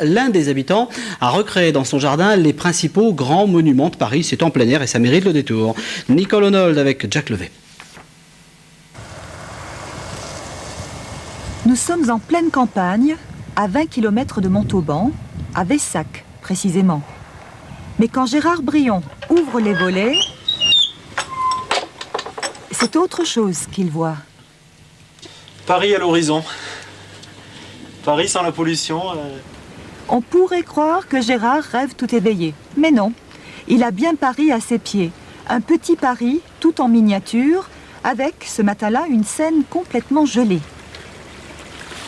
l'un des habitants a recréé dans son jardin les principaux grands monuments de Paris. C'est en plein air et ça mérite le détour. Nicole Honold avec Jacques Levet. Nous sommes en pleine campagne, à 20 km de Montauban, à Veyssac précisément. Mais quand Gérard Brion ouvre les volets, c'est autre chose qu'il voit. Paris à l'horizon. Paris sans la pollution. On pourrait croire que Gérard rêve tout éveillé. Mais non, il a bien Paris à ses pieds. Un petit Paris, tout en miniature, avec, ce matin-là, une scène complètement gelée.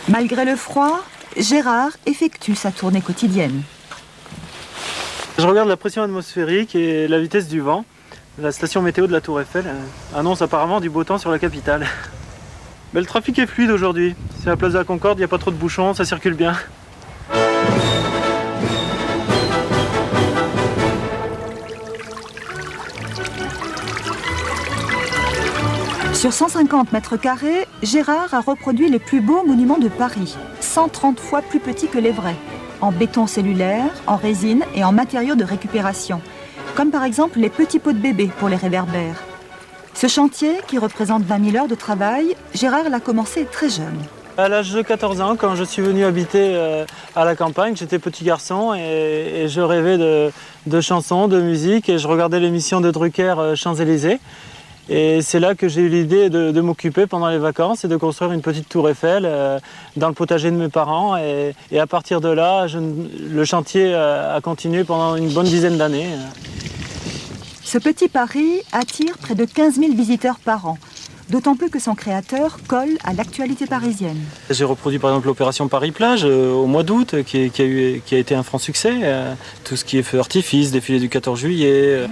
Malgré le froid, Gérard effectue sa tournée quotidienne. Je regarde la pression atmosphérique et la vitesse du vent. La station météo de la Tour Eiffel annonce apparemment du beau temps sur la capitale. Mais le trafic est fluide aujourd'hui. C'est la place de la Concorde, il n'y a pas trop de bouchons, ça circule bien. Sur 150 mètres carrés, Gérard a reproduit les plus beaux monuments de Paris, 130 fois plus petits que les vrais, en béton cellulaire, en résine et en matériaux de récupération, comme par exemple les petits pots de bébé pour les réverbères. Ce chantier, qui représente 20 000 heures de travail, Gérard l'a commencé très jeune. À l'âge de 14 ans, quand je suis venu habiter à la campagne, j'étais petit garçon et je rêvais de chansons, de musique, et je regardais l'émission de Drucker Champs-Élysées. Et c'est là que j'ai eu l'idée de m'occuper pendant les vacances et de construire une petite tour Eiffel dans le potager de mes parents. Et à partir de là, le chantier a continué pendant une bonne dizaine d'années. Ce petit Paris attire près de 15 000 visiteurs par an, d'autant plus que son créateur colle à l'actualité parisienne. J'ai reproduit par exemple l'opération Paris-Plage au mois d'août, qui a été un franc succès. Tout ce qui est feu artifice, défilé du 14 juillet.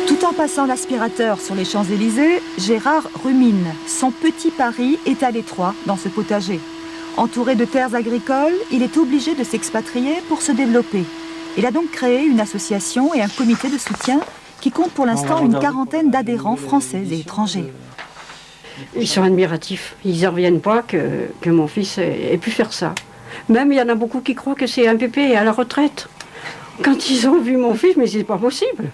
Tout en passant l'aspirateur sur les Champs-Élysées, Gérard rumine. Son petit Paris est à l'étroit dans ce potager. Entouré de terres agricoles, il est obligé de s'expatrier pour se développer. Il a donc créé une association et un comité de soutien qui compte pour l'instant une quarantaine d'adhérents français et étrangers. Ils sont admiratifs. Ils n'en reviennent pas que mon fils ait pu faire ça. Même il y en a beaucoup qui croient que c'est un pépé à la retraite. Quand ils ont vu mon fils, mais c'est pas possible.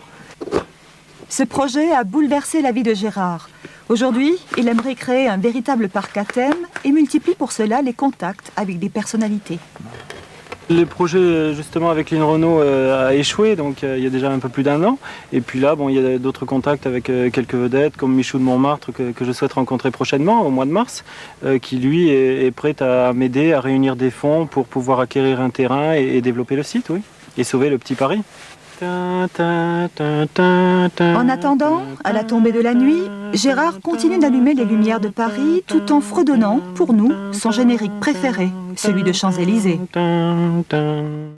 Ce projet a bouleversé la vie de Gérard. Aujourd'hui, il aimerait créer un véritable parc à thème et multiplie pour cela les contacts avec des personnalités. Le projet justement avec Lynn Renault a échoué, donc il y a déjà un peu plus d'un an. Et puis là, il y a d'autres contacts avec quelques vedettes comme Michou de Montmartre que je souhaite rencontrer prochainement, au mois de mars, qui lui est prêt à m'aider à réunir des fonds pour pouvoir acquérir un terrain et développer le site, oui, et sauver le petit Paris. En attendant, à la tombée de la nuit, Gérard continue d'allumer les lumières de Paris tout en fredonnant, pour nous, son générique préféré, celui de Champs-Élysées.